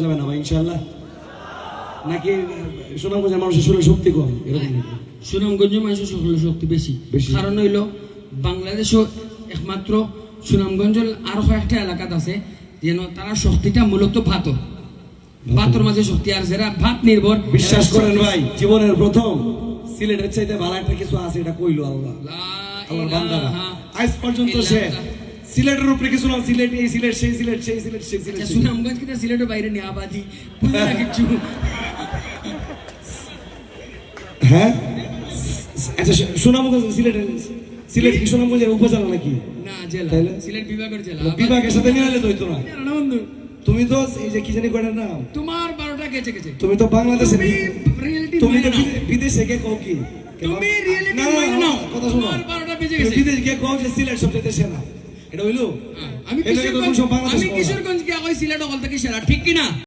যাবে না ভাই ইনশাআল্লাহ, নাকি সুনামগঞ্জের মানুষের শরীর শক্তি কম এরকম? সুনামগঞ্জের মানুষের শরীর শক্তি বেশি। কারণ হইল বাংলাদেশও একমাত্র সুনামগঞ্জের আরো কয়েকটা এলাকাত আছে যেন তারা শক্তিটা মূলত ভাতর মাঝে শক্তি, আর যারা ভাত নির্ভর। বিশ্বাস করেন ভাই, জীবনের প্রথম সিলেটের চাইতে ভালো একটা কিছু আছে, এটা কইলো আল্লাহ। আল্লাহর বান্দারা আজ পর্যন্ত সে সিলেটের উপরে কিছু না, সিলেট এই সিলেট সেই সিলেট সেই সিলেট সেই সিলেট। সুনামগঞ্জ কিন্তু সিলেটের বাইরে নিয়ে আবাদি কিছু। হ্যাঁ আচ্ছা, সুনামগঞ্জ সিলেট কি সুনামগঞ্জের উপজেলা নাকি? না, জেলা, সিলেট বিভাগের জেলা। বিভাগের সাথে মিলালে তো হইতো না। তুমি তো এই যে কি জানি কয়টার নাম, তোমার 12টা গেছে গেছে। তুমি তো বাংলাদেশে, তুমি তো রিয়েলিটি বিদেশে কে কও কি? তুমি রিয়েলিটি মাইনা নাও, কথা শোনো। তোমার 12টা বেজে গেছে। বিদেশে কে কও যে সিলেট সবচেয়ে সেরা, এটা হইলো? আমি কিশোরগঞ্জ গিয়ে কই সিলেট অকল থেকে সেরা, ঠিক কি না?